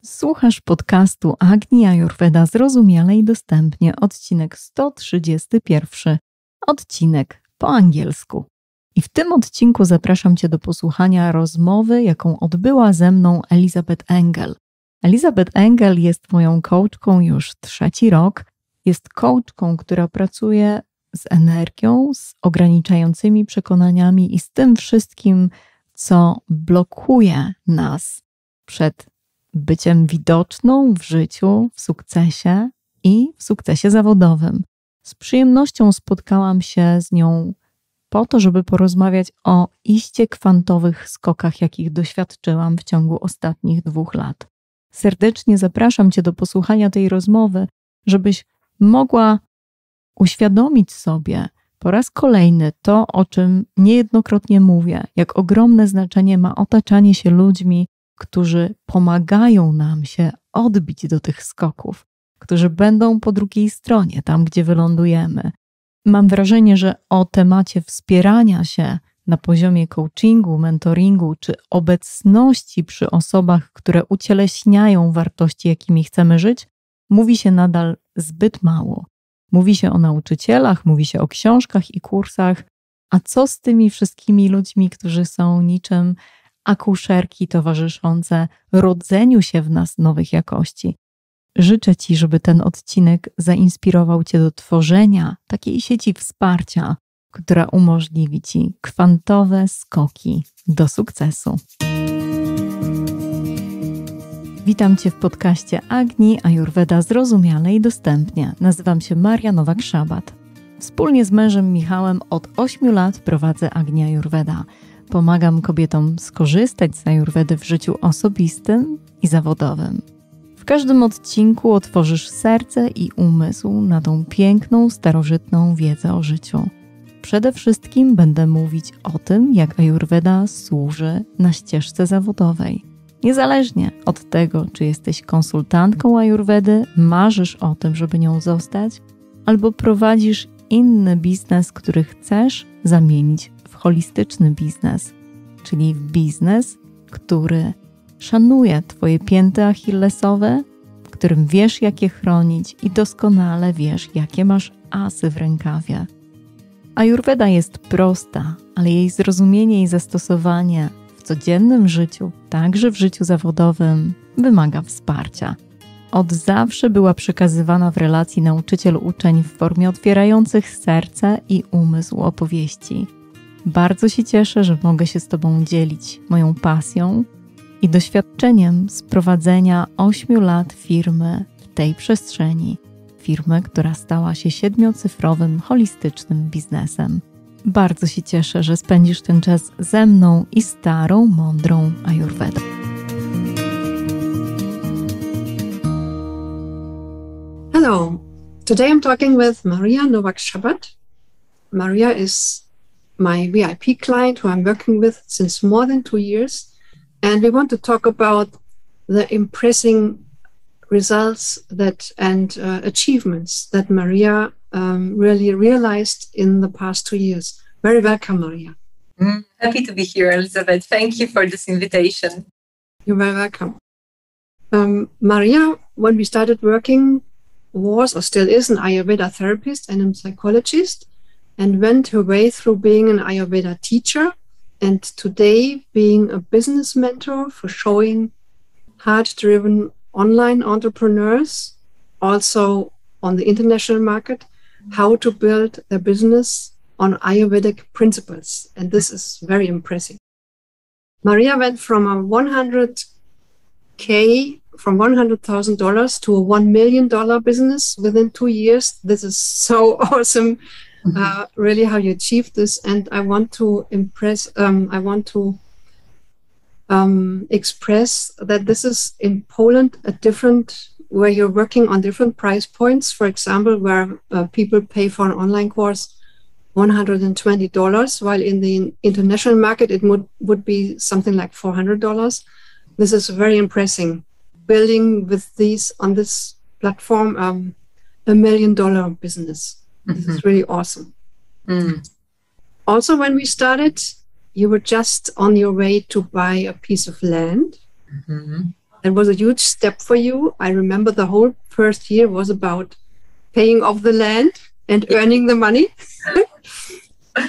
Słuchasz podcastu Agni-ajurweda zrozumiale i dostępnie, odcinek 131, odcinek po angielsku. I w tym odcinku zapraszam Cię do posłuchania rozmowy, jaką odbyła ze mną Elisabeth Engel. Elisabeth Engel jest moją coachką już 3. rok. Jest coachką, która pracuje z energią, z ograniczającymi przekonaniami i z tym wszystkim, co blokuje nas przed byciem widoczną w życiu, w sukcesie i w sukcesie zawodowym. Z przyjemnością spotkałam się z nią po to, żeby porozmawiać o iście kwantowych skokach, jakich doświadczyłam w ciągu ostatnich 2 lat. Serdecznie zapraszam Cię do posłuchania tej rozmowy, żebyś mogła uświadomić sobie po raz kolejny to, o czym niejednokrotnie mówię, jak ogromne znaczenie ma otaczanie się ludźmi, którzy pomagają nam się odbić do tych skoków, którzy będą po drugiej stronie, tam gdzie wylądujemy. Mam wrażenie, że o temacie wspierania się na poziomie coachingu, mentoringu czy obecności przy osobach, które ucieleśniają wartości, jakimi chcemy żyć, mówi się nadal zbyt mało. Mówi się o nauczycielach, mówi się o książkach i kursach, a co z tymi wszystkimi ludźmi, którzy są niczym akuszerki towarzyszące rodzeniu się w nas nowych jakości? Życzę Ci, żeby ten odcinek zainspirował Cię do tworzenia takiej sieci wsparcia, która umożliwi Ci kwantowe skoki do sukcesu. Witam Cię w podcaście Agni-ajurweda zrozumiale i dostępnie. Nazywam się Maria Nowak-Szabat. Wspólnie z mężem Michałem od 8 lat prowadzę Agni-ajurweda. Pomagam kobietom skorzystać z ajurwedy w życiu osobistym i zawodowym. W każdym odcinku otworzysz serce i umysł na tą piękną, starożytną wiedzę o życiu. Przede wszystkim będę mówić o tym, jak ajurweda służy na ścieżce zawodowej. Niezależnie od tego, czy jesteś konsultantką ajurwedy, marzysz o tym, żeby nią zostać, albo prowadzisz inny biznes, który chcesz zamienić w holistyczny biznes, czyli w biznes, który szanuje Twoje pięty achillesowe, w którym wiesz, jak je chronić i doskonale wiesz, jakie masz asy w rękawie. Ajurweda jest prosta, ale jej zrozumienie i zastosowanie w codziennym życiu, także w życiu zawodowym, wymaga wsparcia. Od zawsze była przekazywana w relacji nauczyciel-uczeń w formie otwierających serce i umysł opowieści. Bardzo się cieszę, że mogę się z Tobą dzielić moją pasją i doświadczeniem z prowadzenia 8 lat firmy w tej przestrzeni. Firmy, która stała się 7-cyfrowym, holistycznym biznesem. Bardzo się cieszę, że spędzisz ten czas ze mną i starą, mądrą ajurwedą. Hello, today I'm talking with Maria Nowak-Szabat. Maria is my VIP client who I'm working with since more than 2 years. And we want to talk about the impressive results and achievements that Maria really realized in the past 2 years. Very welcome, Maria. Happy to be here, Elisabeth. Thank you for this invitation. You're very welcome. Maria, when we started working, was or still is an Ayurveda therapist and a psychologist, and went her way through being an Ayurveda teacher, and today being a business mentor for showing heart-driven online entrepreneurs, also on the international market, how to build their business on Ayurvedic principles. And this is very impressive. Maria went from a $100,000 to a $1 million business within 2 years. This is so awesome. Really how you achieved this. And I want to express that this is in Poland where you're working on different price points. For example, where people pay for an online course $120, while in the international market it would be something like $400. This is very impressive. Building with these on this platform $1 million business. This is really awesome. Also, when we started, you were just on your way to buy a piece of land. It was a huge step for you. I remember the whole first year was about paying off the land and earning the money.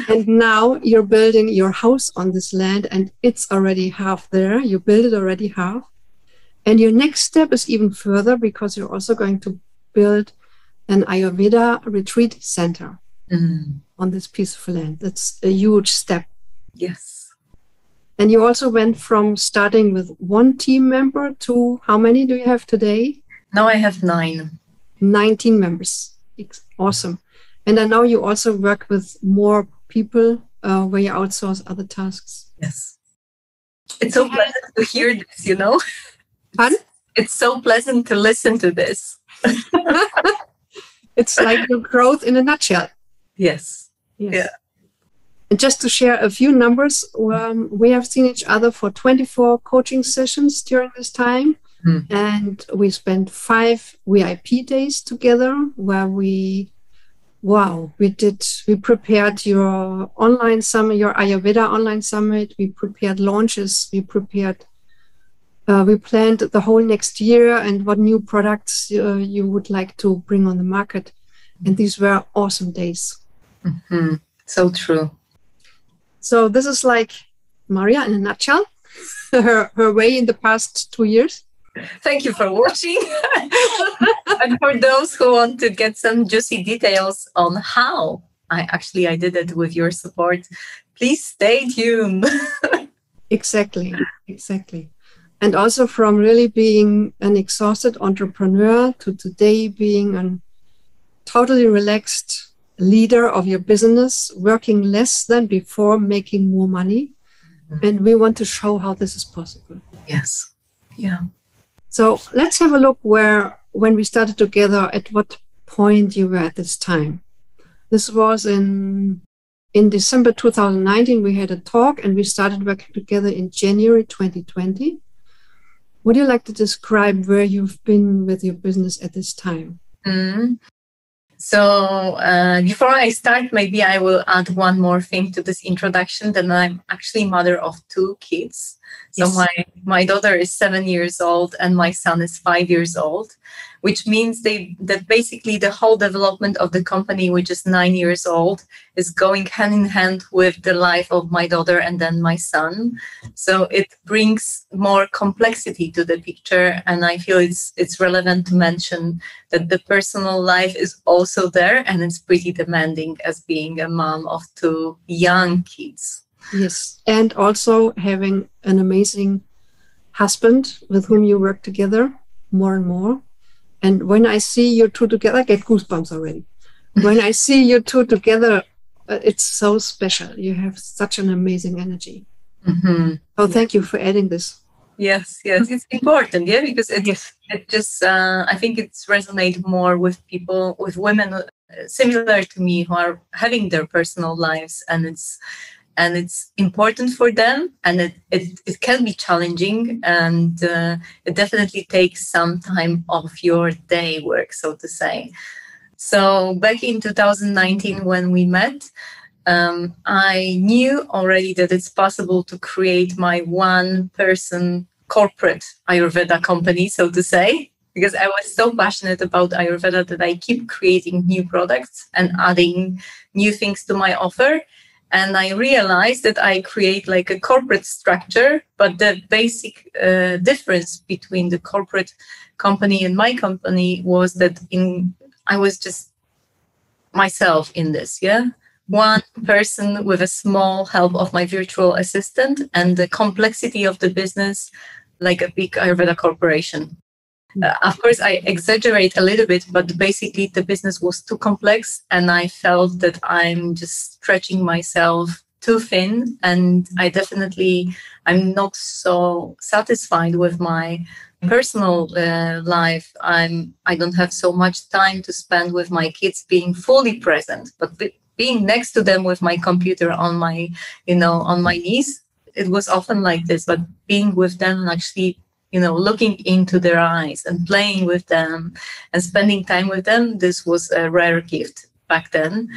And now you're building your house on this land and it's already half there. You build it already half. And your next step is even further because you're also going to build an Ayurveda retreat center on this piece of land. That's a huge step. Yes. And you also went from starting with one team member to how many do you have today? Now I have 9. 19 members. Awesome. And I know you also work with more people where you outsource other tasks. Yes. It's so pleasant to hear this, you know? Pardon? It's so pleasant to listen to this. It's like your growth in a nutshell. Yes. Yeah. And just to share a few numbers, we have seen each other for 24 coaching sessions during this time. And we spent 5 VIP days together where we prepared your online summit, your Ayurveda online summit. We prepared launches. We planned the whole next year and what new products you would like to bring on the market. And these were awesome days. Mm-hmm. So true. So this is like Maria in a nutshell, her way in the past 2 years. Thank you for watching. And for those who want to get some juicy details on how I did it with your support, please stay tuned. Exactly. And also from really being an exhausted entrepreneur to today being a totally relaxed leader of your business, working less than before, making more money. And we want to show how this is possible. Yes. Yeah. So let's have a look when we started together, at what point you were at this time. This was in December 2019, we had a talk and we started working together in January 2020. Would you like to describe where you've been with your business at this time? So before I start, maybe I will add one more thing to this introduction, that I'm actually mother of 2 kids. So yes. my daughter is 7 years old and my son is 5 years old, which means that basically the whole development of the company, which is 9 years old, is going hand in hand with the life of my daughter and then my son. So it brings more complexity to the picture. And I feel it's relevant to mention that the personal life is also there and it's pretty demanding as being a mom of 2 young kids. Yes, and also having an amazing husband with whom you work together more and more. And when I see you 2 together, I get goosebumps already. When I see you 2 together, it's so special. You have such an amazing energy. Mm-hmm. Oh, thank you for adding this. Yes, it's important, because it just, I think it's resonate more with people, with women similar to me who are having their personal lives, and it's important for them, and it can be challenging, and it definitely takes some time off your day work, so to say. So back in 2019 when we met, I knew already that it's possible to create my one-person corporate Ayurveda company, so to say, because I was so passionate about Ayurveda that I keep creating new products and adding new things to my offer. And I realized that I create like a corporate structure, but the basic difference between the corporate company and my company was that I was just myself in this, one person with a small help of my virtual assistant, and the complexity of the business like a big Ayurveda corporation. Of course, I exaggerate a little bit, but basically the business was too complex and I felt that I'm just stretching myself too thin, and I'm not so satisfied with my personal life. I don't have so much time to spend with my kids being fully present, but being next to them with my computer on my knees, it was often like this, but being with them and actually looking into their eyes and playing with them and spending time with them, this was a rare gift back then.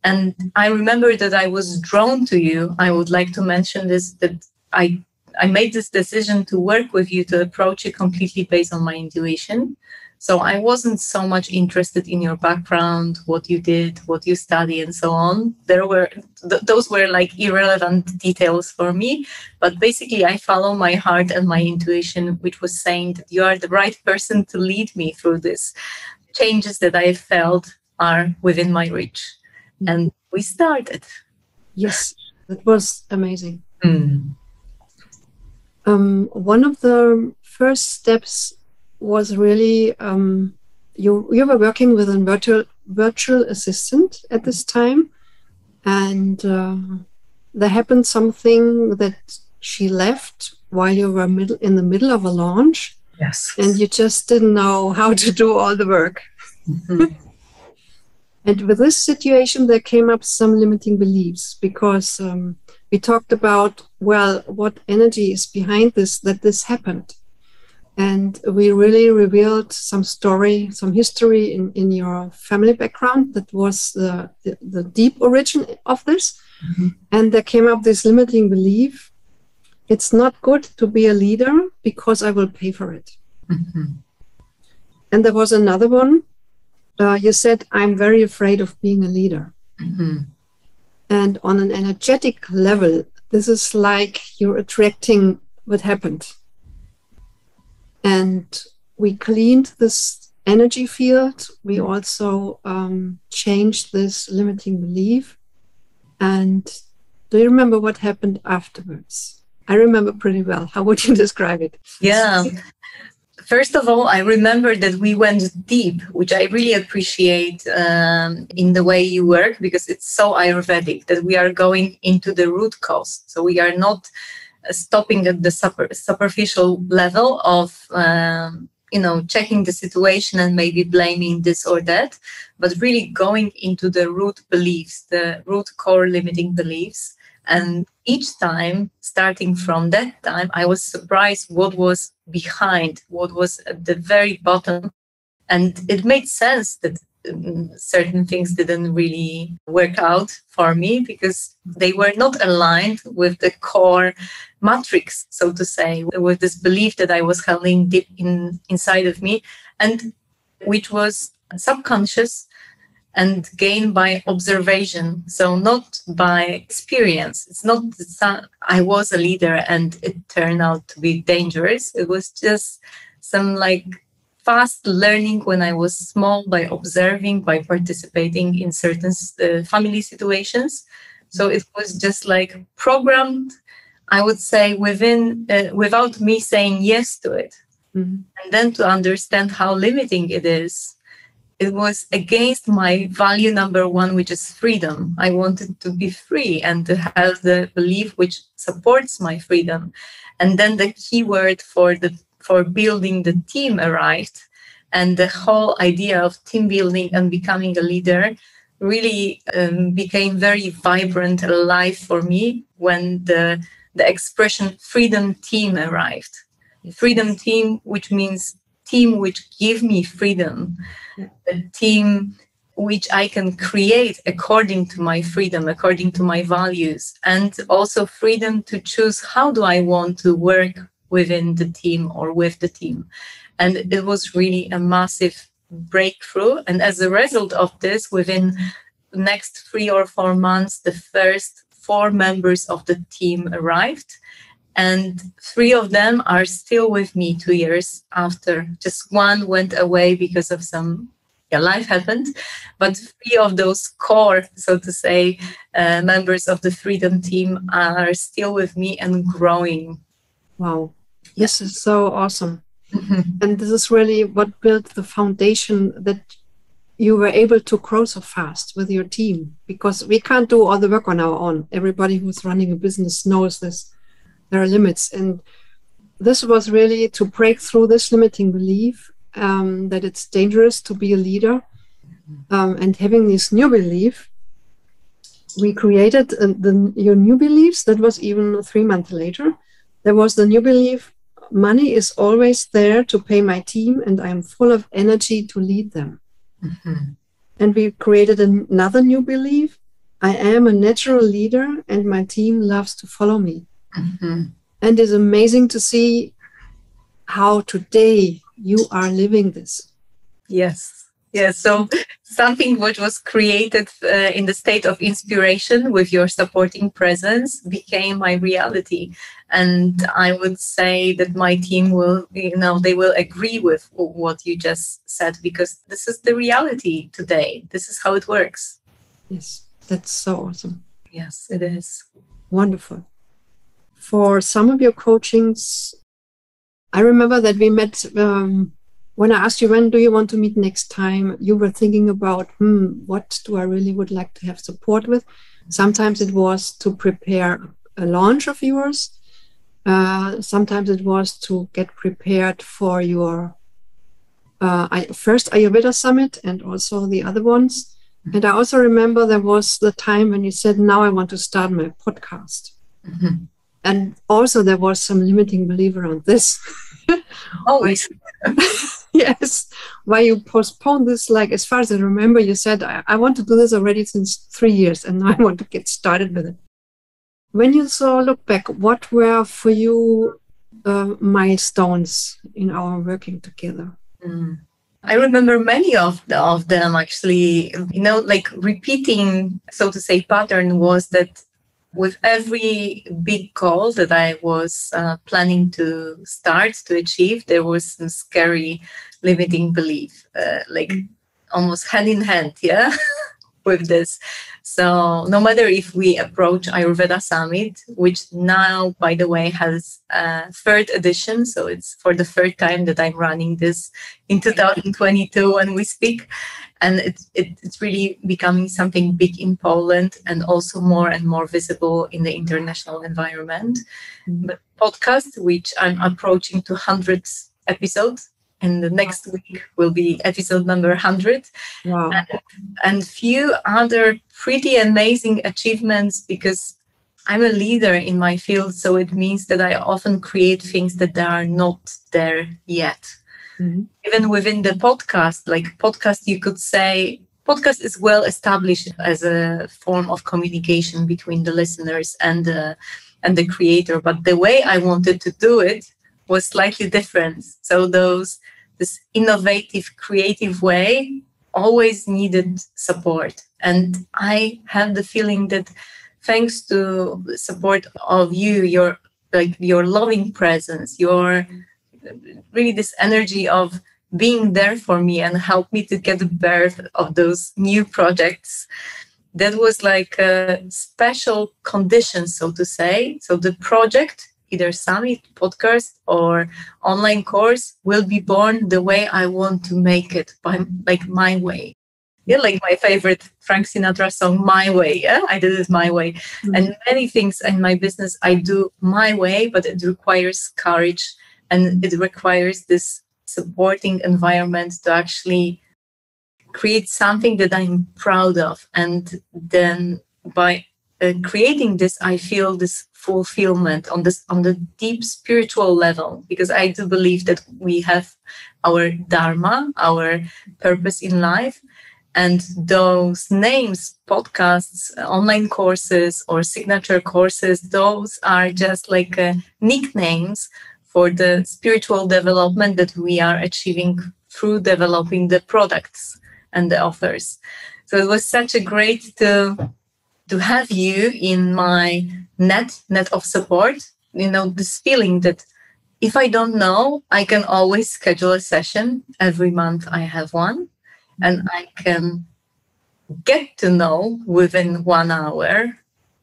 And I remember that I was drawn to you. I would like to mention this, that I I made this decision to work with you, to approach it completely based on my intuition. So I wasn't so much interested in your background, what you did, what you study, and so on. Those were like irrelevant details for me. But basically, I follow my heart and my intuition, which was saying that you are the right person to lead me through this. Changes that I felt are within my reach. And we started. Yes, that was amazing. Mm. One of the first steps was really you were working with a virtual assistant at this time, and there happened something that she left while you were in the middle of a launch. Yes. And you just didn't know how to do all the work. Mm-hmm. And with this situation, there came up some limiting beliefs, because we talked about, well, what energy is behind this, that this happened. And we really revealed some story, some history in your family background that was the deep origin of this. Mm-hmm. And there came up this limiting belief: it's not good to be a leader because I will pay for it. Mm-hmm. And there was another one. You said, I'm very afraid of being a leader. Mm-hmm. And on an energetic level, this is like you're attracting what happened. And we cleaned this energy field. We also changed this limiting belief. And do you remember what happened afterwards? I remember pretty well. How would you describe it? Yeah. First of all, I remember that we went deep, which I really appreciate in the way you work, because it's so Ayurvedic that we are going into the root cause. So we are not stopping at the superficial level of, checking the situation and maybe blaming this or that, but really going into the root beliefs, the root core limiting beliefs. And each time, starting from that time, I was surprised what was behind, what was at the very bottom. And it made sense that certain things didn't really work out for me, because they were not aligned with the core matrix, so to say, with this belief that I was holding deep inside of me, and which was subconscious and gained by observation, so not by experience. It's not that I was a leader and it turned out to be dangerous. It was just some fast learning when I was small, by observing, by participating in certain family situations. So it was just programmed, I would say, without me saying yes to it. Mm-hmm. And then to understand how limiting it is, it was against my value number one, which is freedom. I wanted to be free and to have the belief which supports my freedom. And then the key word for building the team arrived. And the whole idea of team building and becoming a leader really became very vibrant, alive for me when the expression freedom team arrived. Freedom team, which means team which give me freedom. A team which I can create according to my freedom, according to my values, and also freedom to choose how do I want to work within the team or with the team. And it was really a massive breakthrough. And as a result of this, within the next 3 or 4 months, the first 4 members of the team arrived. And 3 of them are still with me 2 years after. Just 1 went away because of some life happened. But 3 of those core, so to say, members of the Freedom team are still with me and growing. Wow. This is so awesome. Mm-hmm. And this is really what built the foundation that you were able to grow so fast with your team, because we can't do all the work on our own. Everybody who's running a business knows this. There are limits. And this was really to break through this limiting belief that it's dangerous to be a leader. And having this new belief, we created your new beliefs. That was even 3 months later. There was the new belief: money is always there to pay my team, and I'm full of energy to lead them. Mm-hmm. And we created another new belief: I am a natural leader, and my team loves to follow me. Mm-hmm. And it's amazing to see how today you are living this. Yes. Yes. So something which was created in the state of inspiration with your supporting presence became my reality. And I would say that my team will, they will agree with what you just said, because this is the reality today. This is how it works. Yes, that's so awesome. Yes, it is. Wonderful. For some of your coachings, I remember that we met when I asked you, when do you want to meet next time? You were thinking about, what do I really would like to have support with? Sometimes it was to prepare a launch of yours. Sometimes it was to get prepared for your first Ayurveda summit and also the other ones. And I also remember there was the time when you said, now I want to start my podcast. Mm-hmm. And also there was some limiting belief around this. Always. Yes. Why you postponed this, like, as far as I remember, you said, I want to do this already since 3 years, and now I want to get started with it. When you look back, what were for you milestones in our working together? I remember many of them, actually. Like repeating, so to say, pattern was that with every big goal that I was planning to start to achieve, there was some scary limiting belief, like almost hand in hand, with this. So no matter if we approach Ayurveda Summit, which now, by the way, has a third edition. So it's for the third time that I'm running this in 2022 when we speak. And it's really becoming something big in Poland and also more and more visible in the international environment. But podcast, which I'm approaching 200 episodes, and the next week will be episode number 100. Wow. And few other pretty amazing achievements, because I'm a leader in my field. So it means that I often create things that are not there yet. Mm-hmm. Even within the podcast, you could say podcast is well established as a form of communication between the listeners and the creator. But the way I wanted to do it was slightly different. So this innovative, creative way always needed support. And I have the feeling that thanks to the support of you, your loving presence, your really this energy of being there for me and help me to get the birth of those new projects, that was like a special condition, so to say. So the project, either summit, podcast, or online course, will be born the way I want to make it, by my way. Yeah, like my favorite Frank Sinatra song, My Way. Yeah, I did it my way. Mm-hmm. And many things in my business I do my way, but it requires courage and it requires this supporting environment to actually create something that I'm proud of. And then by creating this, I feel this fulfillment on the deep spiritual level, because I do believe that we have our dharma, our purpose in life, and those names, podcasts, online courses, or signature courses, those are just like nicknames for the spiritual development that we are achieving through developing the products and the offers. So it was such a great to have you in my net of support. This feeling that if I don't know, I can always schedule a session. Every month I have one, and I can get to know within 1 hour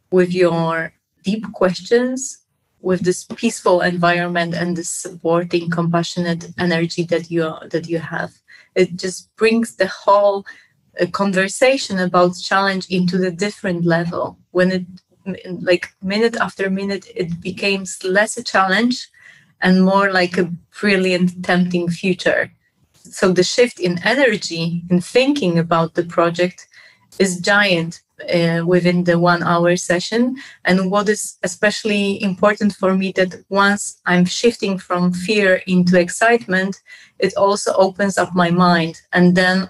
with your deep questions, with this peaceful environment and this supporting, compassionate energy that you have. It just brings the whole conversation about challenge into the different level. When it, like minute after minute, it becomes less a challenge and more like a brilliant, tempting future. So the shift in energy, in thinking about the project, is giant within the 1 hour session. And what is especially important for me, that once I'm shifting from fear into excitement, it also opens up my mind. And then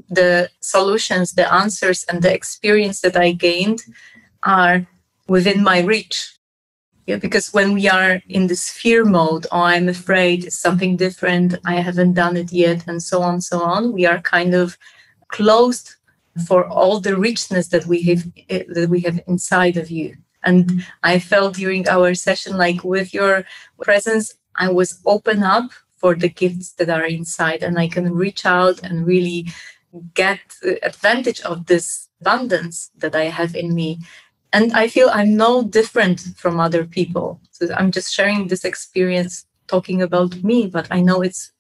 the solutions, the answers, and the experience that I gained are within my reach. Yeah, because when we are in this fear mode, oh, I'm afraid it's something different, I haven't done it yet, and so on, we are kind of closed for all the richness that we have inside of you. And I felt during our session, like with your presence, I was open up for the gifts that are inside, and I can reach out and really get advantage of this abundance that I have in me. And I feel I'm no different from other people. So I'm just sharing this experience, talking about me, but I know it's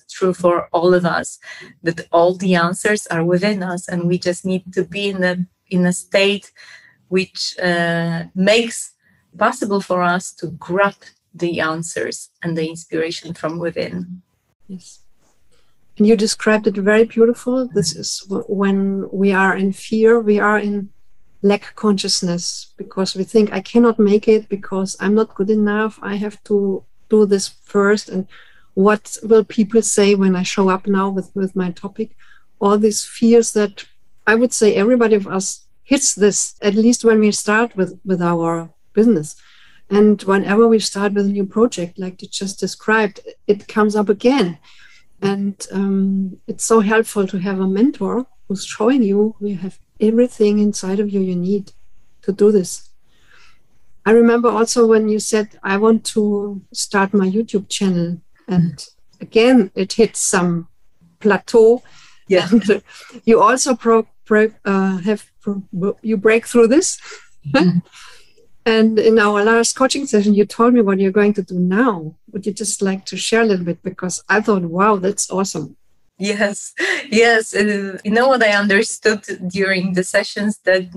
true for all of us, that all the answers are within us, and we just need to be in a state which makes possible for us to grab the answers and the inspiration from within. Yes. And you described it very beautiful. This is when we are in fear, we are in lack consciousness, because we think I cannot make it because I'm not good enough. I have to do this first. And what will people say when I show up now with my topic? All these fears that I would say everybody of us hits this, at least when we start with our business. And whenever we start with a new project, like you just described, it comes up again. And it's so helpful to have a mentor who's showing you have everything inside of you need to do this. I remember also when you said, I want to start my YouTube channel. And again, it hit some plateau. Yeah. And you also you break through this. Mm-hmm. And in our last coaching session, you told me what you're going to do now. Would you just like to share a little bit? Because I thought, wow, that's awesome. Yes. You know what I understood during the sessions, that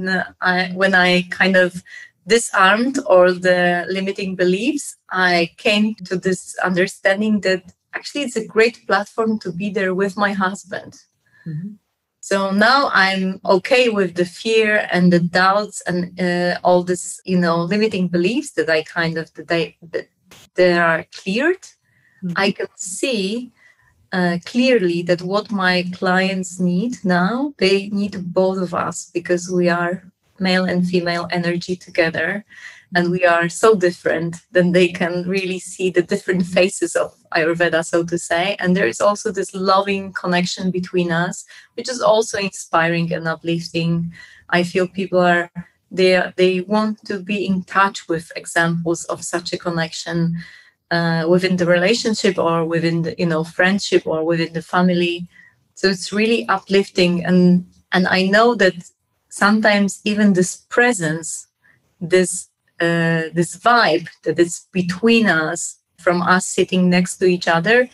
when I kind of disarmed all the limiting beliefs, I came to this understanding that actually it's a great platform to be there with my husband. Mm-hmm. So now I'm okay with the fear and the doubts and all this, limiting beliefs that I they are cleared. Mm-hmm. I can see clearly that what my clients need now, they need both of us, because we are male and female energy together, and we are so different that they can really see the different faces of Ayurveda, so to say. And there is also this loving connection between us, which is also inspiring and uplifting. I feel people they want to be in touch with examples of such a connection within the relationship, or within the friendship, or within the family. So it's really uplifting, and I know that sometimes even this presence, this vibe that is between us, from us sitting next to each other,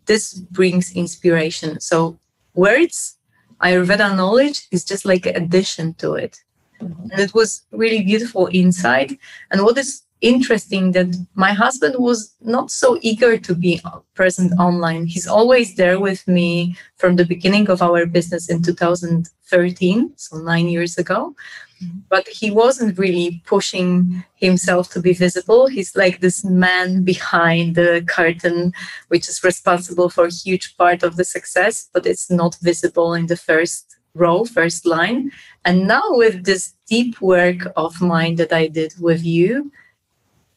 this brings inspiration. So words, Ayurveda knowledge is just like an addition to it. Mm-hmm. And it was really beautiful inside. And what is interesting, that my husband was not so eager to be present online. He's always there with me from the beginning of our business in 2013, so 9 years ago. Mm-hmm. But he wasn't really pushing himself to be visible. He's like this man behind the curtain, which is responsible for a huge part of the success, but it's not visible in the first row, first line. And now with this deep work of mine that I did with you,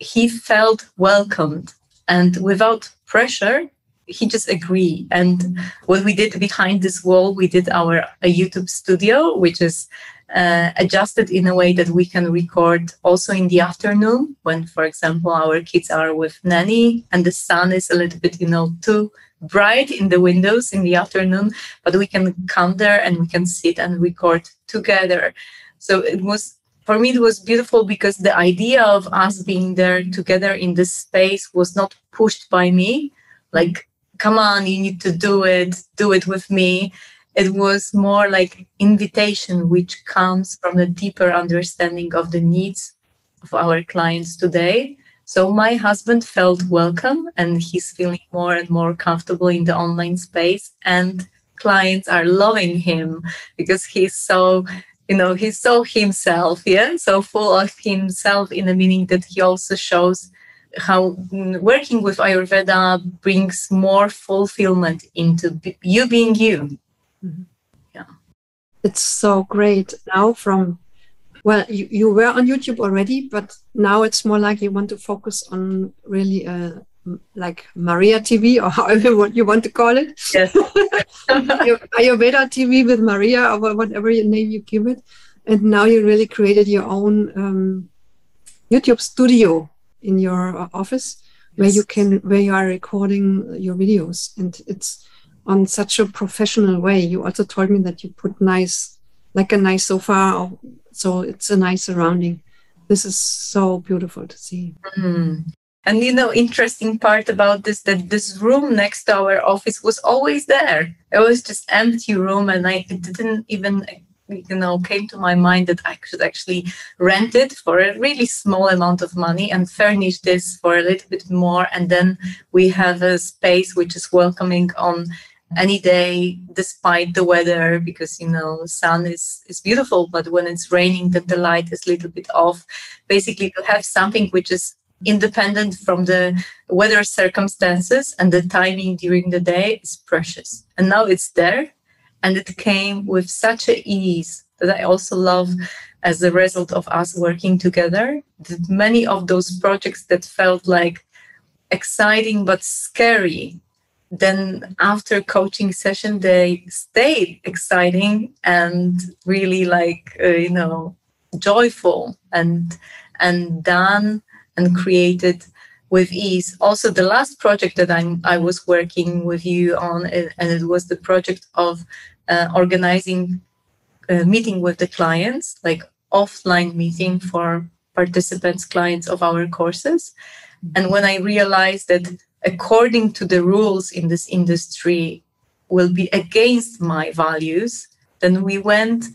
he felt welcomed, and without pressure, he just agreed. And what we did behind this wall, we did a YouTube studio, which is adjusted in a way that we can record also in the afternoon, when, for example, our kids are with nanny and the sun is a little bit, too bright in the windows in the afternoon, but we can come there and we can sit and record together. So for me, it was beautiful, because the idea of us being there together in this space was not pushed by me, like, come on, you need to do it with me. It was more like invitation, which comes from the deeper understanding of the needs of our clients today. So my husband felt welcome, and he's feeling more and more comfortable in the online space, and clients are loving him because he's so himself, so full of himself, in the meaning that he also shows how working with Ayurveda brings more fulfillment into you being you. Mm-hmm. Yeah. It's so great. Now, from well, you were on YouTube already, but now it's more like you want to focus on really like Maria TV, or however you want to call it. Yes. Ayurveda TV with Maria, or whatever name you give it. And now you really created your own YouTube studio in your office, where you are recording your videos, and it's on such a professional way. You also told me that you put a nice sofa, so it's a nice surrounding. This is so beautiful to see. And interesting part about this, that this room next to our office was always there. It was just empty room, and it didn't even came to my mind that I could actually rent it for a really small amount of money and furnish this for a little bit more. And then we have a space which is welcoming on any day, despite the weather, because, sun is beautiful, but when it's raining, then the light is a little bit off. Basically, to have something which is independent from the weather circumstances and the timing during the day is precious. And now it's there. And it came with such an ease that I also love as a result of us working together. That many of those projects that felt like exciting but scary, then after coaching session, they stayed exciting and really joyful and done and created with ease. Also, the last project that I was working with you on, and it was the project of organizing a meeting with the clients, like offline meeting for participants, clients of our courses. And when I realized that according to the rules in this industry will be against my values, then we went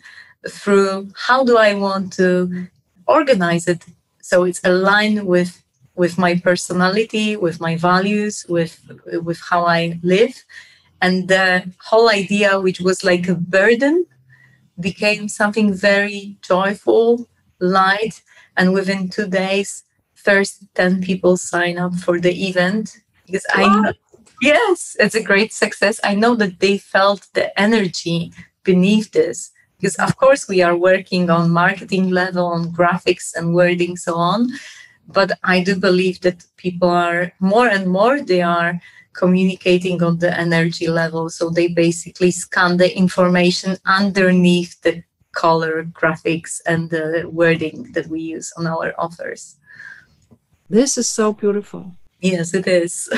through how do I want to organize it so it's aligned with my personality, with my values, with how I live. And the whole idea, which was like a burden, became something very joyful, light. And within 2 days, first 10 people sign up for the event. Because yes, it's a great success. I know that they felt the energy beneath this. Because of course we are working on marketing level, on graphics and wording, so on. But I do believe that people are more and more, they are communicating on the energy level. So they basically scan the information underneath the color graphics and the wording that we use on our offers. This is so beautiful. Yes, it is.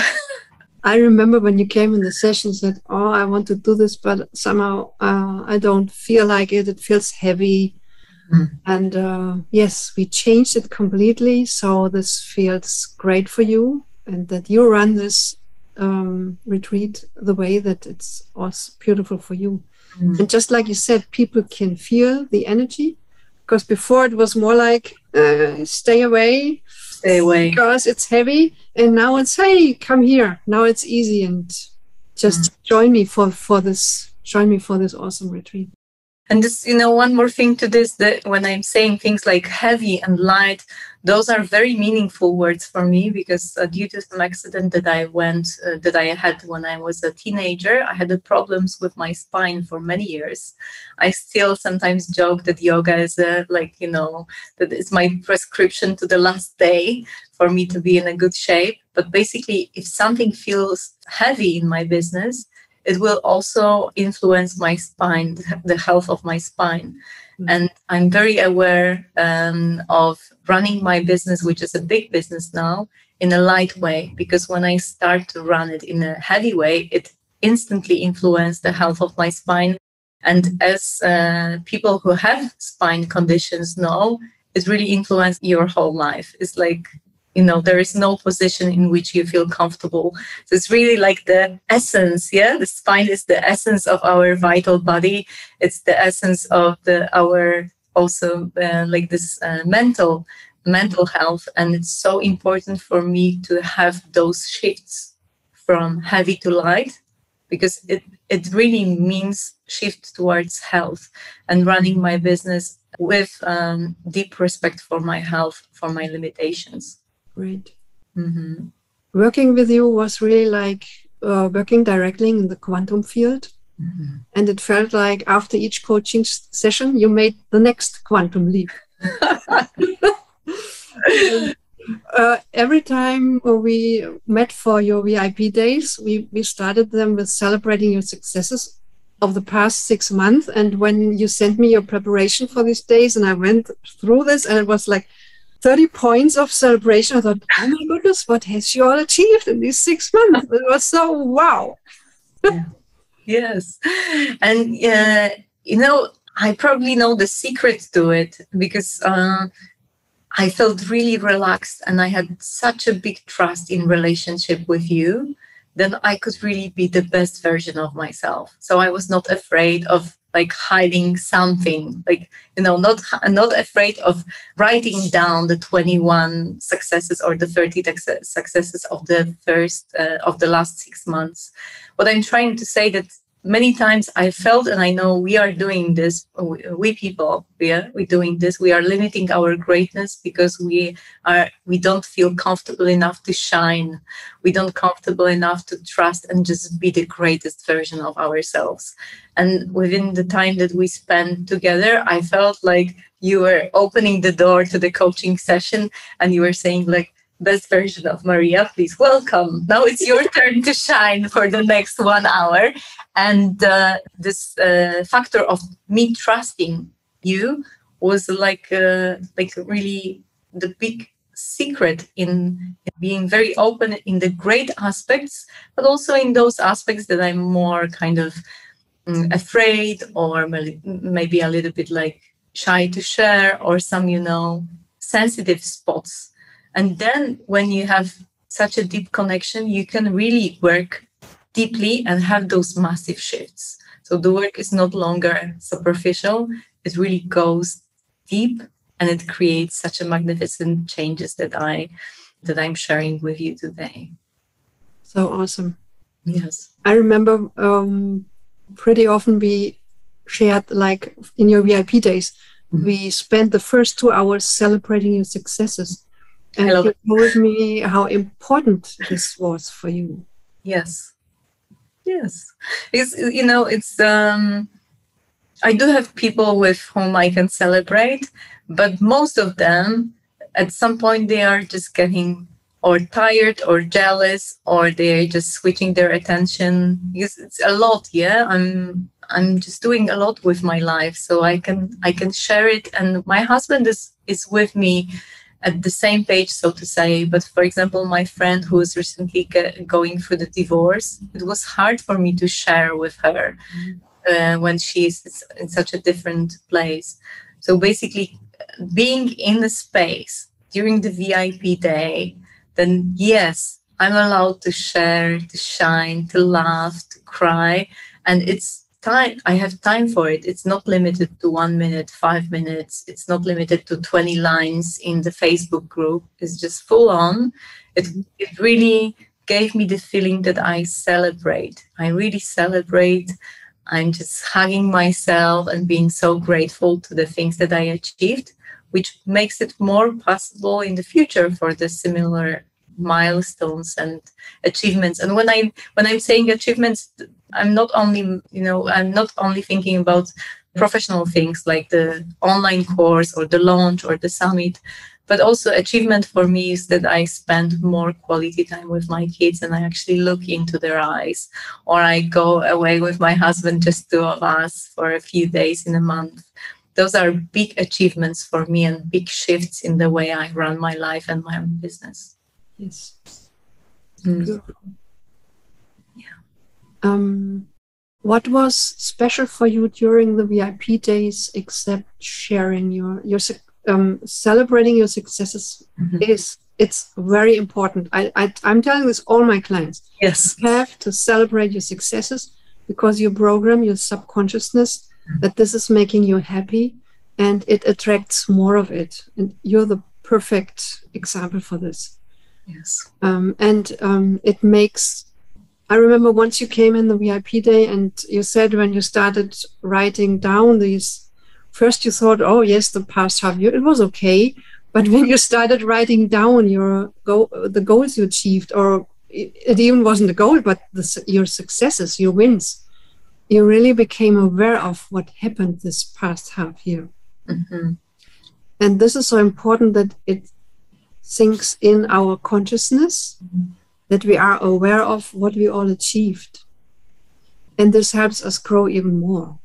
I remember when you came in the session, said, I want to do this, but somehow I don't feel like it. It feels heavy. And yes, we changed it completely. So this feels great for you, and that you run this retreat the way that it's also beautiful for you. And just like you said, people can feel the energy, because before it was more like, stay away, because it's heavy. And now it's, hey, come here. Now it's easy, and just join me for this awesome retreat. And just, one more thing to this, that when I'm saying things like heavy and light, those are very meaningful words for me, because due to some accident that I had when I was a teenager, I had problems with my spine for many years. I still sometimes joke that yoga is that it's my prescription to the last day for me to be in a good shape. But basically, if something feels heavy in my business, it will also influence my spine, the health of my spine. And I'm very aware of running my business, which is a big business now, in a light way, because when I start to run it in a heavy way, it instantly influences the health of my spine. And as people who have spine conditions know, it really influences your whole life. It's like, there is no position in which you feel comfortable. So it's really like the essence, the spine is the essence of our vital body. It's the essence of our also this mental health. And it's so important for me to have those shifts from heavy to light, because it really means shift towards health and running my business with deep respect for my health, for my limitations. Great. Working with you was really like working directly in the quantum field. And it felt like after each coaching session, you made the next quantum leap. Every time we met for your VIP days, we started them with celebrating your successes of the past 6 months. And when you sent me your preparation for these days, and I went through this, and it was like 30 points of celebration, I thought, oh my goodness, what has she all achieved in these 6 months? It was so wow. Yeah. Yes. And, I probably know the secret to it, because I felt really relaxed, and I had such a big trust in relationship with you, then I could really be the best version of myself. So I was not afraid of like hiding something, like, not afraid of writing down the 21 successes or the 30 successes of the last 6 months. What I'm trying to say that many times I felt, and I know we are doing this, we're doing this, we are limiting our greatness because we don't feel comfortable enough to shine. We don't comfortable enough to trust and just be the greatest version of ourselves. And within the time that we spent together, I felt like you were opening the door to the coaching session, and you were saying like, best version of Maria, please welcome. Now it's your turn to shine for the next 1 hour. And this factor of me trusting you was like really the big secret in being very open in the great aspects, but also in those aspects that I'm more kind of afraid, or maybe a little bit like shy to share, or some, sensitive spots. And then when you have such a deep connection, you can really work deeply and have those massive shifts. So the work is not longer superficial. It really goes deep, and it creates such a magnificent changes that I'm sharing with you today. So awesome. Yes. I remember pretty often we shared, like in your VIP days, we spent the first 2 hours celebrating your successes. And you told me how important this was for you. Yes. Yes. It's I do have people with whom I can celebrate, but most of them, at some point, they are just getting or tired or jealous, or they're just switching their attention, because it's a lot. Yeah. I'm just doing a lot with my life, so I can share it. And my husband is with me at the same page, so to say. But for example, my friend who is recently going through the divorce, it was hard for me to share with her when she's in such a different place. So basically, being in the space during the VIP day, then yes, I'm allowed to share, to shine, to laugh, to cry. And it's time. I have time for it. It's not limited to 1 minute, 5 minutes. It's not limited to 20 lines in the Facebook group. It's just full on. It really gave me the feeling that I celebrate. I really celebrate. I'm just hugging myself and being so grateful to the things that I achieved, which makes it more possible in the future for the similar milestones and achievements. And when I'm saying achievements, I'm not only thinking about professional things like the online course or the launch or the summit, but also achievement for me is that I spend more quality time with my kids, and I actually look into their eyes, or I go away with my husband, just 2 of us, for a few days in a month. Those are big achievements for me and big shifts in the way I run my life and my own business. Yes. Mm. Yeah. What was special for you during the VIP days, except sharing your celebrating your successes? Mm-hmm. It's very important. I'm telling this all my clients. Yes. You have to celebrate your successes, because you program your subconsciousness that this is making you happy, and it attracts more of it. And you're the perfect example for this. Yes. It makes, I remember once you came in the VIP day, and you said when you started writing down these, first you thought, oh yes, the past half year, it was okay. But when you started writing down the goals you achieved, or it even wasn't a goal, but your successes, your wins, you really became aware of what happened this past half year. Mm-hmm. And this is so important that it sinks in our consciousness, that we are aware of what we all achieved. And this helps us grow even more.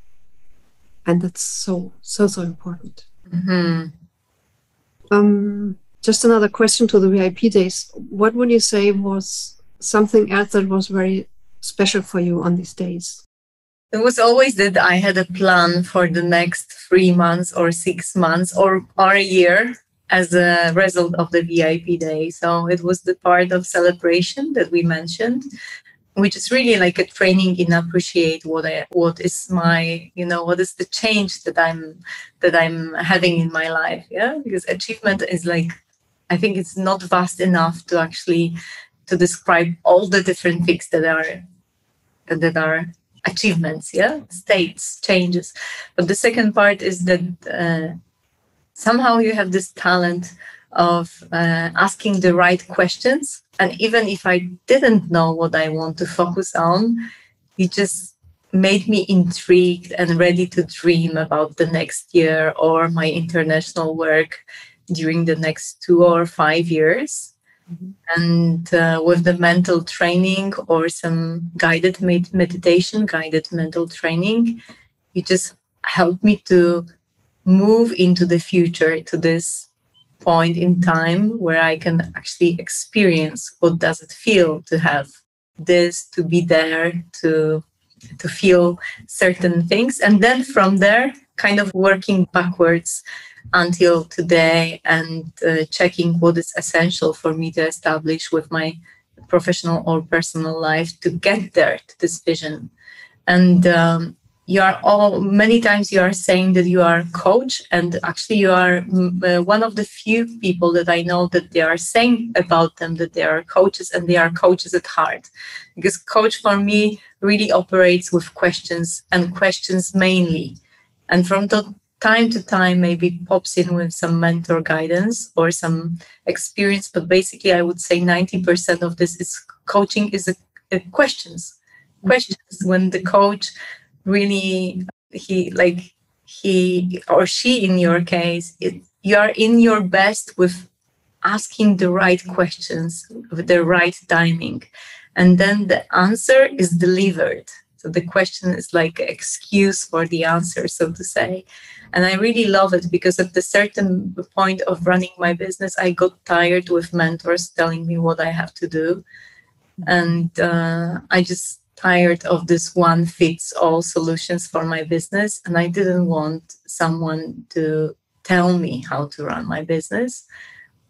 And that's so important. Just another question to the VIP days. What would you say was something else that was very special for you on these days? It was always that I had a plan for the next 3 months or 6 months or a year as a result of the VIP day. So it was the part of celebration that we mentioned, which is really like a training in appreciate what is my, what is the change that I'm having in my life. Yeah, because achievement is like, I think it's not vast enough to actually to describe all the different things that are achievements, states, changes. But the second part is that somehow you have this talent of asking the right questions. And even if I didn't know what I want to focus on, it just made me intrigued and ready to dream about the next year or my international work during the next 2 or 5 years. And with the mental training or some guided meditation, guided mental training, it just helped me to move into the future, to this point in time where I can actually experience what does it feel to have this, to be there, to feel certain things. And then from there, kind of working backwards until today and checking what is essential for me to establish with my professional or personal life to get there to this vision. And many times you are saying that you are a coach, and actually you are one of the few people that I know that they are saying about them that they are coaches, and they are coaches at heart. Because coach for me really operates with questions, and questions mainly. And from the time to time maybe pops in with some mentor guidance or some experience, but basically I would say 90% of this is coaching is questions. When the coach really, he or she in your case, you are in your best with asking the right questions with the right timing, and then the answer is delivered. So the question is like an excuse for the answer, so to say. And I really love it because at the certain point of running my business, I got tired with mentors telling me what I have to do. And I just tired of this one fits all solutions for my business. And I didn't want someone to tell me how to run my business.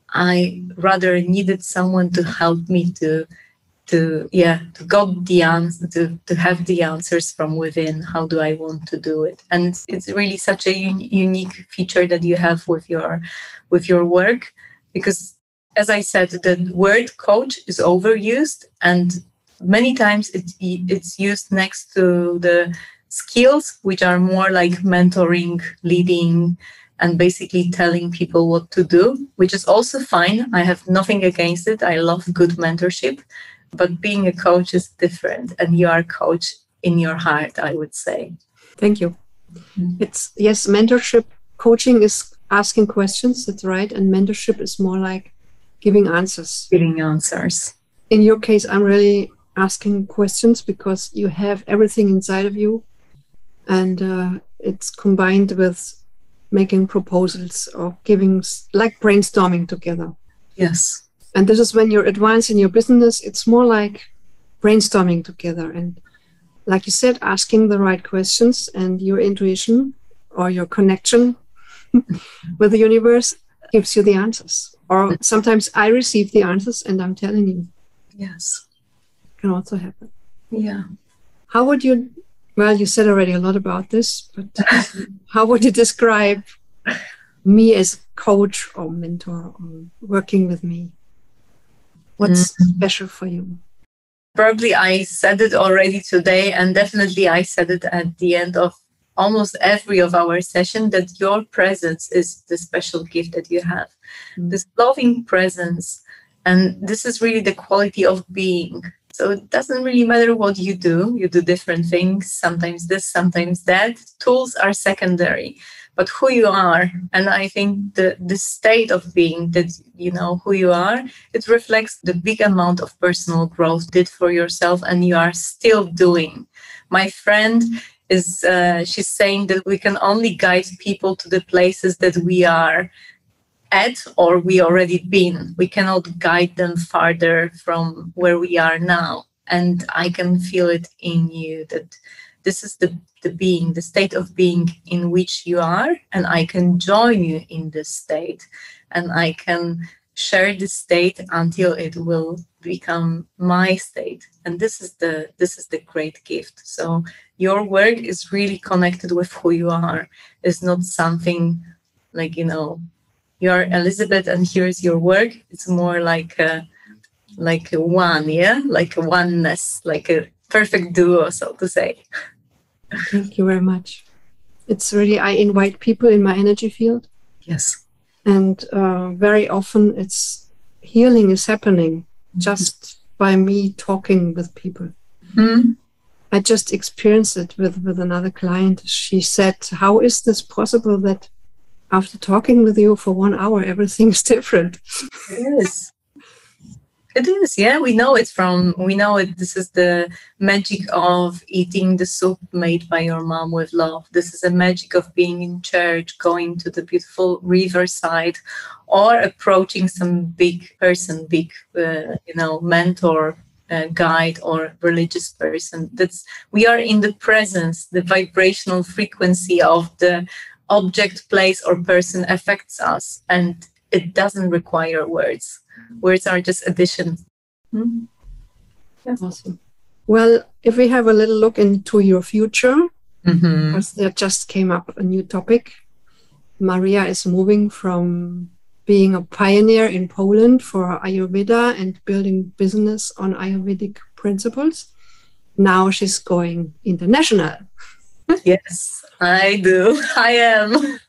I rather needed someone to help me to got the answer, to have the answers from within. How do I want to do it? And it's really such a unique feature that you have with your work, because as I said, the word coach is overused, and many times it's used next to the skills, which are more like mentoring, leading, and basically telling people what to do, which is also fine. I have nothing against it. I love good mentorship. But being a coach is different, and you are a coach in your heart, I would say. Thank you. It's mentorship. Coaching is asking questions, that's right. And mentorship is more like giving answers. Giving answers. In your case, I'm really asking questions because you have everything inside of you, and it's combined with making proposals or giving, like brainstorming together. Yes. And this is when you're advanced in your business, it's more like brainstorming together. And like you said, asking the right questions, and your intuition or your connection with the universe gives you the answers. Or sometimes I receive the answers and I'm telling you. Yes. It can also happen. Yeah. How would you, well, you said already a lot about this, but how would you describe me as coach or mentor or working with me? What's special for you? Probably I said it already today, and definitely I said it at the end of almost every of our session, that your presence is the special gift that you have. This loving presence. And this is really the quality of being. So it doesn't really matter what you do. You do different things, sometimes this, sometimes that. Tools are secondary. but who you are. And I think the state of being that you know who you are, it reflects the big amount of personal growth did for yourself and you are still doing. My friend is, she's saying that we can only guide people to the places that we are at or we already been. We cannot guide them farther from where we are now. And I can feel it in you that this is the being, the state of being in which you are, and I can join you in this state, and I can share this state until it will become my state. And this is the great gift. So your work is really connected with who you are. It's not something like, you know, you're Elisabeth and here's your work. It's more like a one, yeah, like a oneness, like a perfect duo, so to say. Thank you very much. It's really, I invite people in my energy field. Yes. And very often it's healing is happening just by me talking with people. Mm-hmm. I just experienced it with another client. She said, how is this possible that after talking with you for 1 hour, everything's different? It is. It is, yeah. We know it. This is the magic of eating the soup made by your mom with love. This is the magic of being in church, going to the beautiful riverside, or approaching some big person, mentor, guide, or religious person. We are in the presence. The vibrational frequency of the object, place, or person affects us, and it doesn't require words. Words are just addition. Mm-hmm. Yeah. Awesome. Well, if we have a little look into your future, because there just came up a new topic. Maria is moving from being a pioneer in Poland for Ayurveda and building business on Ayurvedic principles. Now she's going international. Yes, I do. I am.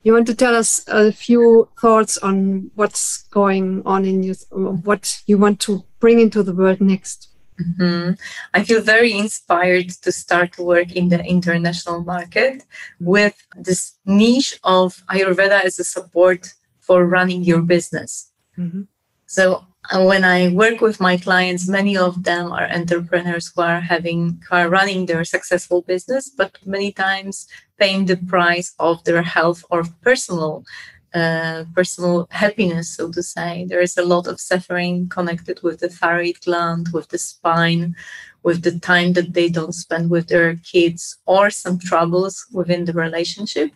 You want to tell us a few thoughts on what's going on in you, what you want to bring into the world next? Mm-hmm. I feel very inspired to start to work in the international market with this niche of Ayurveda as a support for running your business. Mm-hmm. So when I work with my clients, many of them are entrepreneurs who are running their successful business, but many times paying the price of their health or personal happiness, so to say. There is a lot of suffering connected with the thyroid gland, with the spine, with the time that they don't spend with their kids, or some troubles within the relationship.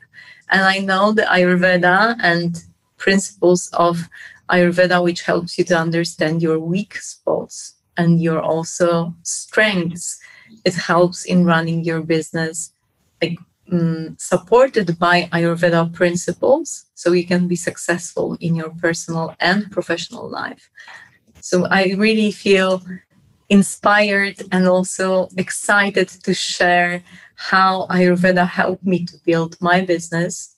And I know the Ayurveda and principles of Ayurveda, which helps you to understand your weak spots and your also strengths. It helps in running your business, supported by Ayurveda principles, so you can be successful in your personal and professional life. So I really feel inspired and also excited to share how Ayurveda helped me to build my business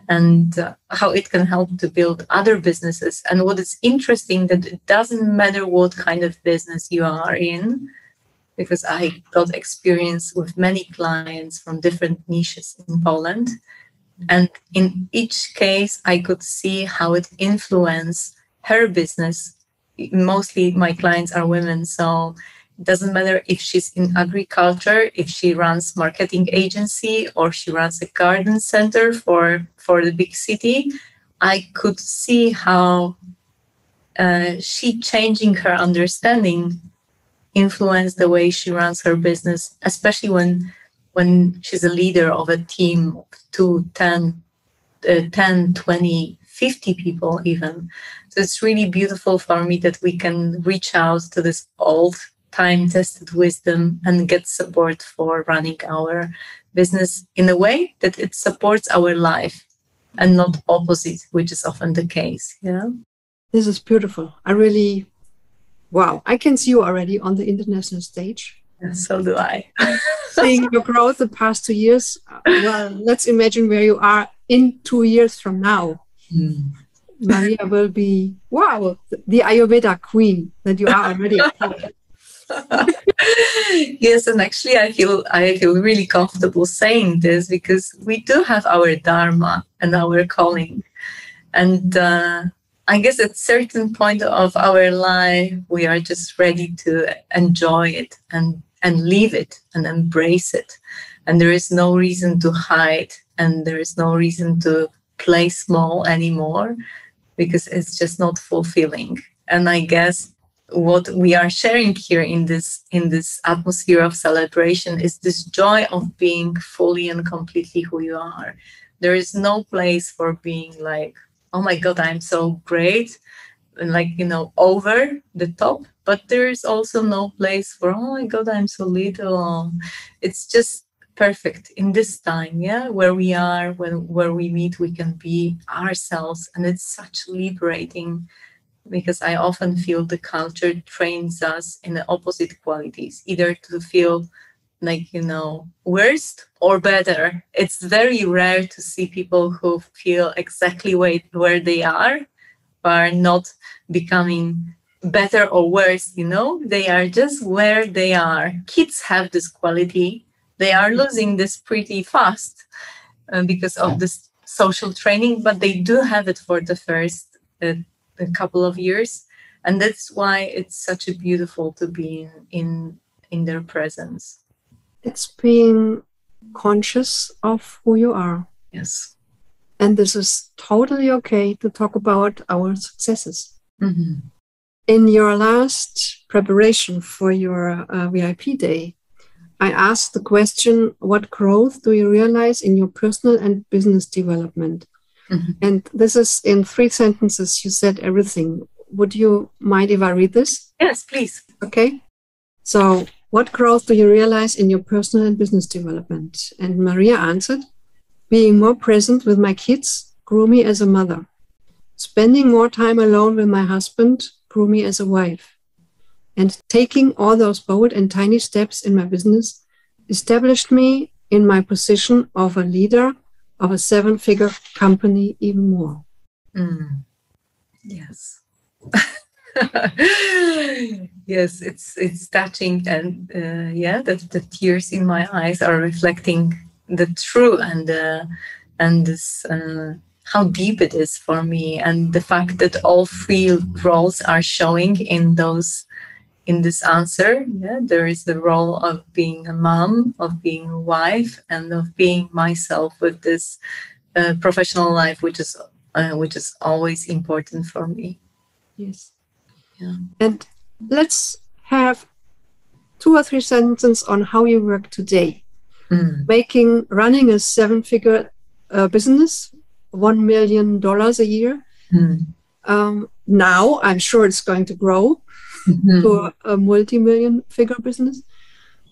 and how it can help to build other businesses. And what is interesting, that it doesn't matter what kind of business you are in, because I got experience with many clients from different niches in Poland. And in each case, I could see how it influenced her business. Mostly my clients are women, so it doesn't matter if she's in agriculture, if she runs marketing agency, or she runs a garden center for the big city. I could see how she changing her understanding influenced the way she runs her business, especially when she's a leader of a team of 10, 20, 50 people even. So it's really beautiful for me that we can reach out to this old time-tested wisdom and get support for running our business in a way that it supports our life and not opposite, which is often the case. Yeah. This is beautiful. Wow, I can see you already on the international stage. So do I. Seeing your growth the past 2 years. Well, let's imagine where you are in 2 years from now. Maria will be, wow, the Ayurveda queen that you are already. Yes, and actually I feel really comfortable saying this because we do have our dharma and our calling. And I guess at certain point of our life, we are just ready to enjoy it and leave it and embrace it. And there is no reason to hide, and there is no reason to play small anymore, because it's just not fulfilling. And I guess what we are sharing here in this atmosphere of celebration is this joy of being fully and completely who you are. There is no place for being like, oh my God, I'm so great, and like, over the top. But there is also no place for, oh my God, I'm so little. It's just perfect in this time, where we are, where we meet, we can be ourselves. And it's such liberating, because I often feel the culture trains us in the opposite qualities, either to feel like, worst or better. It's very rare to see people who feel exactly where they are not becoming better or worse, they are just where they are. Kids have this quality. They are losing this pretty fast because of this social training, but they do have it for the first a couple of years. And that's why it's such a beautiful to be in their presence. It's being conscious of who you are. Yes. And this is totally okay to talk about our successes. Mm-hmm. In your last preparation for your VIP day, I asked the question, what growth do you realize in your personal and business development? Mm-hmm. And this is in 3 sentences. You said everything. Would you mind if I read this? Yes, please. Okay. So, what growth do you realize in your personal and business development? And Maria answered, being more present with my kids grew me as a mother. Spending more time alone with my husband grew me as a wife. And taking all those bold and tiny steps in my business established me in my position of a leader of a 7-figure company even more. Yes. Yes, it's touching, and the tears in my eyes are reflecting the truth and this how deep it is for me, and the fact that all 3 roles are showing in this answer. There is the role of being a mom, of being a wife, and of being myself with this professional life, which is always important for me. Yes. Yeah. And let's have 2 or 3 sentences on how you work today. Running a 7-figure business, $1 million a year. Now I'm sure it's going to grow to a multi-million figure business.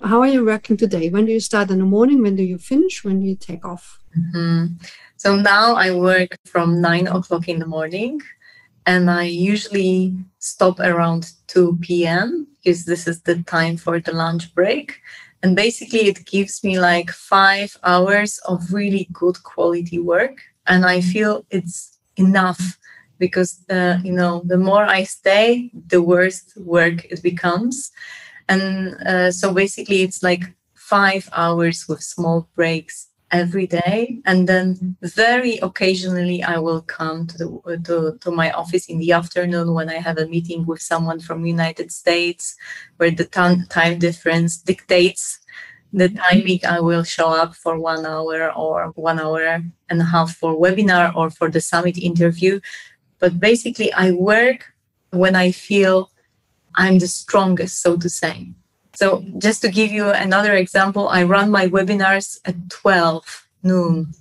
How are you working today? When do you start in the morning? When do you finish? When do you take off? So now I work from 9 o'clock in the morning, and I usually stop around 2 p.m. because this is the time for the lunch break. And basically it gives me like 5 hours of really good quality work. And I feel it's enough, because the more I stay, the worse work it becomes. And so basically it's like 5 hours with small breaks every day. And then very occasionally I will come to my office in the afternoon when I have a meeting with someone from United States, where the time difference dictates the timing. I will show up for 1 hour or 1 hour and a half for webinar or for the summit interview. But basically I work when I feel I'm the strongest, so to say. So just to give you another example, I run my webinars at 12 noon.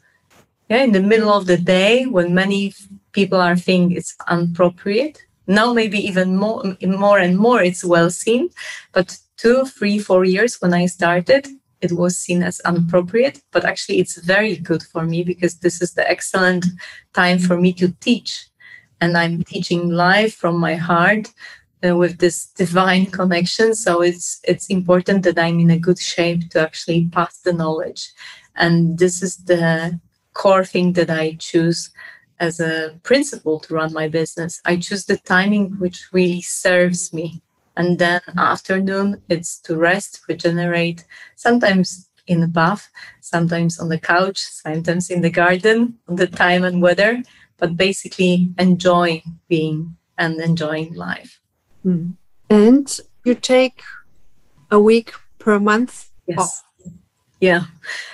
In the middle of the day, when many people are thinking it's inappropriate. Now maybe even more and more it's well seen. But 2, 3, 4 years when I started, it was seen as inappropriate. But actually it's very good for me, because this is the excellent time for me to teach. And I'm teaching live from my heart, with this divine connection. So it's important that I'm in a good shape to actually pass the knowledge. And this is the core thing that I choose as a principle to run my business. I choose the timing which really serves me. And then afternoon, it's to rest, regenerate, sometimes in the bath, sometimes on the couch, sometimes in the garden, on the time and weather, but basically enjoy being and enjoying life. Mm. And you take a week per month Yes. off. Yeah.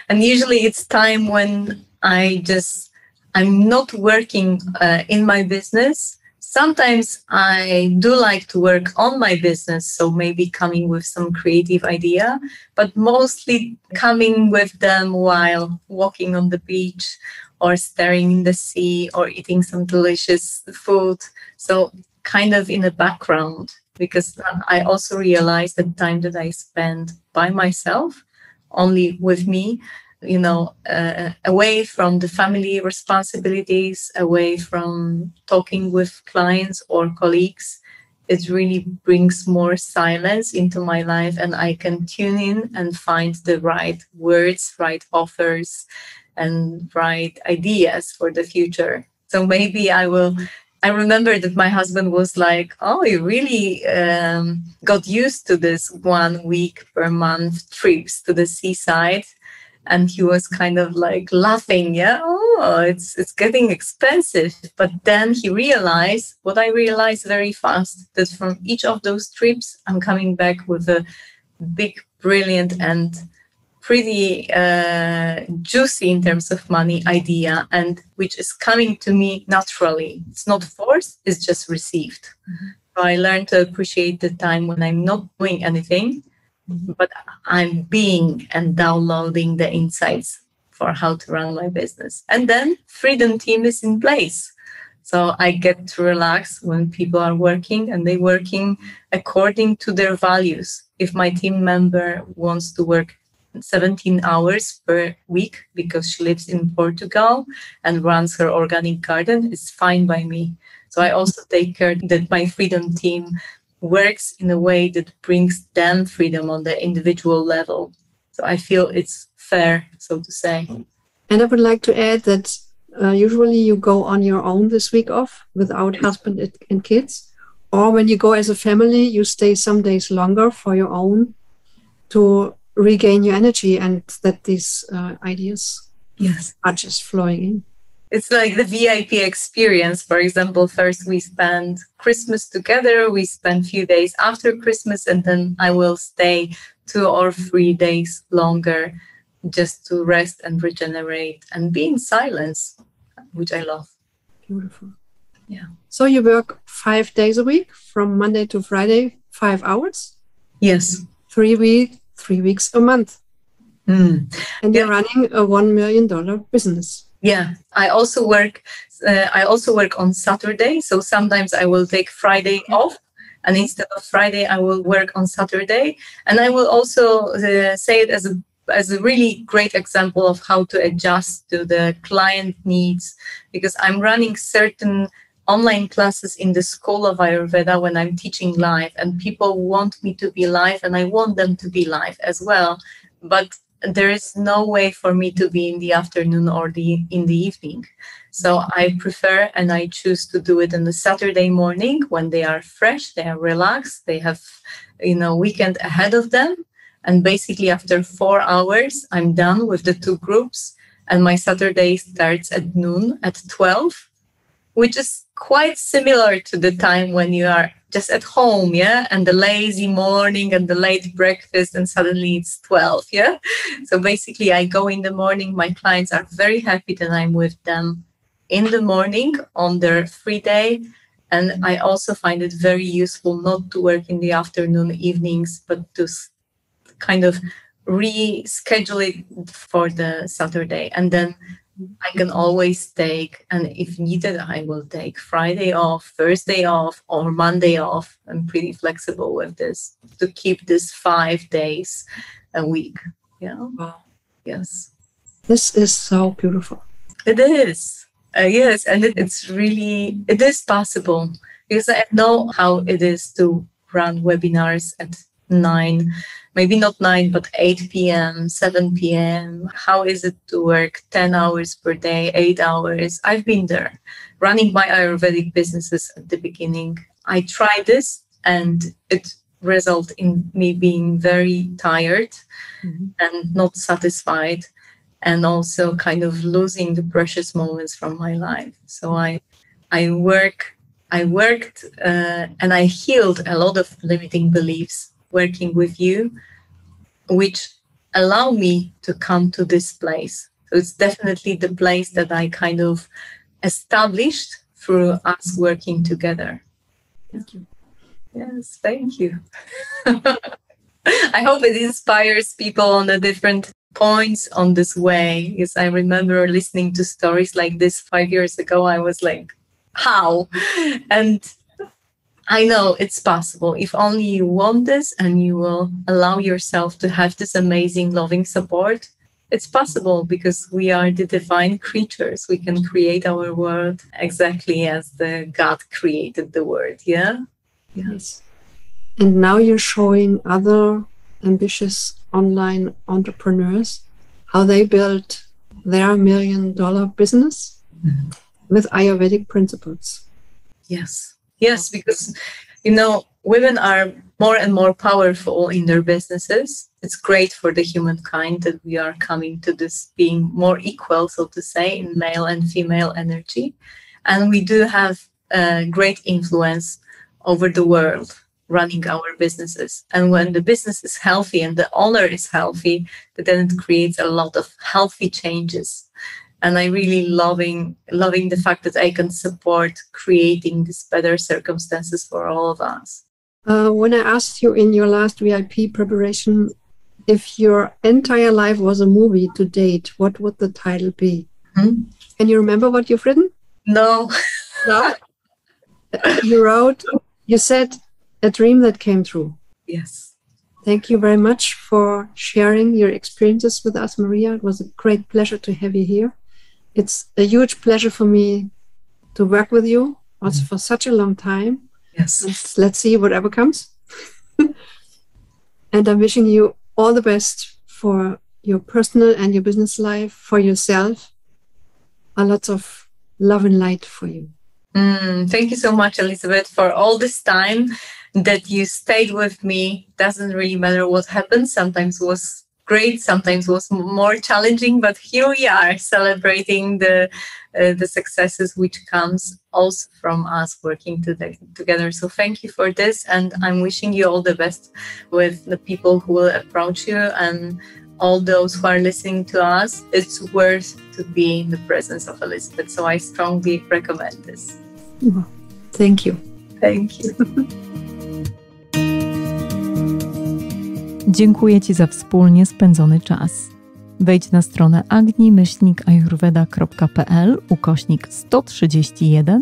And usually it's time when I'm not working in my business. Sometimes I do like to work on my business, so maybe coming with some creative idea, but mostly coming with them while walking on the beach or staring in the sea or eating some delicious food. So kind of in the background, because I also realized the time that I spend by myself, only with me, away from the family responsibilities, away from talking with clients or colleagues, it really brings more silence into my life, and I can tune in and find the right words, right offers, and right ideas for the future. So maybe I remember that my husband was like, oh, you really got used to this 1 week per month trips to the seaside. And he was kind of like laughing, it's getting expensive. But then he realized what I realized very fast, that from each of those trips, I'm coming back with a big, brilliant and pretty juicy in terms of money idea, and which is coming to me naturally. It's not forced, it's just received. Mm-hmm. So I learned to appreciate the time when I'm not doing anything, but I'm being and downloading the insights for how to run my business. And then freedom team is in place. So I get to relax when people are working, and they're working according to their values. If my team member wants to work 17 hours per week because she lives in Portugal and runs her organic garden, it's fine by me. So I also take care that my freedom team works in a way that brings them freedom on the individual level. So I feel it's fair, so to say. And I would like to add that usually you go on your own this week off without husband and kids. Or when you go as a family, you stay some days longer for your own to regain your energy, and that these ideas are just flowing in. It's like the VIP experience. For example, first we spend Christmas together, we spend a few days after Christmas, and then I will stay 2 or 3 days longer just to rest and regenerate and be in silence, which I love. Beautiful. Yeah. So you work 5 days a week, from Monday to Friday, 5 hours? Yes. 3 weeks a month. And you're running a $1 million business. Yeah, I also work on Saturday. So sometimes I will take Friday off, and instead of Friday, I will work on Saturday. And I will also say it as a really great example of how to adjust to the client needs, because I'm running certain online classes in the School of Ayurveda when I'm teaching live, and people want me to be live, and I want them to be live as well. But there is no way for me to be in the afternoon or in the evening. So I prefer and I choose to do it on the Saturday morning when they are fresh, they are relaxed, they have, weekend ahead of them. And basically after 4 hours, I'm done with the 2 groups, and my Saturday starts at noon, at 12, which is quite similar to the time when you are just at home, and the lazy morning and the late breakfast, and suddenly it's 12, So basically I go in the morning, my clients are very happy that I'm with them in the morning on their free day. And I also find it very useful not to work in the afternoon, evenings, but to kind of reschedule it for the Saturday. And then I can always take, and if needed, I will take Friday off, Thursday off, or Monday off. I'm pretty flexible with this to keep this 5 days a week. Wow. Yes. This is so beautiful. It is. Yes. And it is possible, because I know how it is to run webinars at 9, maybe not 9, but 8 p.m., 7 p.m. How is it to work 10 hours per day, 8 hours? I've been there, running my Ayurvedic businesses at the beginning. I tried this, and it result in me being very tired and not satisfied, and also kind of losing the precious moments from my life. So I worked and I healed a lot of limiting beliefs working with you, which allow me to come to this place. So it's definitely the place that I kind of established through us working together. Thank you. Yes, thank you. I hope it inspires people on the different points on this way. Because I remember listening to stories like this 5 years ago. I was like, how? And I know it's possible. If only you want this and you will allow yourself to have this amazing, loving support, it's possible, because we are the divine creatures. We can create our world exactly as the God created the world. Yeah? Yes. And now you're showing other ambitious online entrepreneurs how they built their $1 million business with Ayurvedic principles. Yes, because, women are more and more powerful in their businesses. It's great for the humankind that we are coming to this being more equal, so to say, in male and female energy. And we do have great influence over the world running our businesses. And when the business is healthy and the owner is healthy, then it creates a lot of healthy changes. And I really loving the fact that I can support creating these better circumstances for all of us. When I asked you in your last VIP preparation, if your entire life was a movie to date, what would the title be? Can you remember what you've written? No. No? You said, a dream that came true. Yes. Thank you very much for sharing your experiences with us, Maria. It was a great pleasure to have you here. It's a huge pleasure for me to work with you also for such a long time. Yes. And let's see whatever comes. And I'm wishing you all the best for your personal and your business life, for yourself. A lot of love and light for you. Thank you so much, Elisabeth, for all this time that you stayed with me. Doesn't really matter what happened. Sometimes it was great, sometimes it was more challenging, but here we are celebrating the successes which comes also from us working together. So thank you for this, and I'm wishing you all the best with the people who will approach you and all those who are listening to us. It's worth to be in the presence of Elisabeth, so I strongly recommend this. Thank you. Thank you. Dziękuję Ci za wspólnie spędzony czas. Wejdź na stronę agni-ajurweda.pl/131,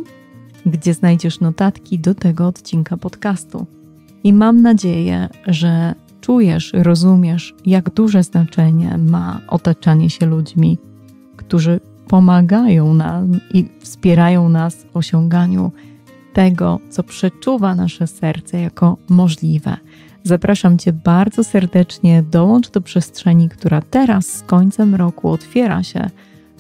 gdzie znajdziesz notatki do tego odcinka podcastu. I mam nadzieję, że czujesz, rozumiesz, jak duże znaczenie ma otaczanie się ludźmi, którzy pomagają nam i wspierają nas w osiąganiu tego, co przeczuwa nasze serce jako możliwe. Zapraszam Cię bardzo serdecznie, dołącz do przestrzeni, która teraz z końcem roku otwiera się,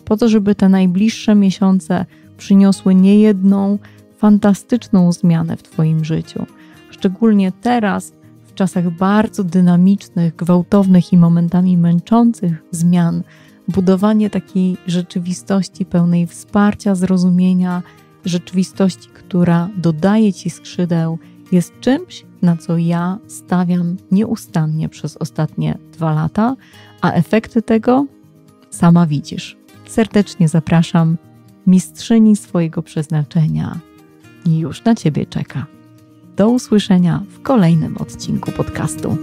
po to, żeby te najbliższe miesiące przyniosły niejedną fantastyczną zmianę w Twoim życiu. Szczególnie teraz, w czasach bardzo dynamicznych, gwałtownych i momentami męczących zmian, budowanie takiej rzeczywistości pełnej wsparcia, zrozumienia, rzeczywistości, która dodaje Ci skrzydeł, jest czymś, na co ja stawiam nieustannie przez ostatnie 2 lata, a efekty tego sama widzisz. Serdecznie zapraszam, mistrzyni swojego przeznaczenia już na Ciebie czeka. Do usłyszenia w kolejnym odcinku podcastu.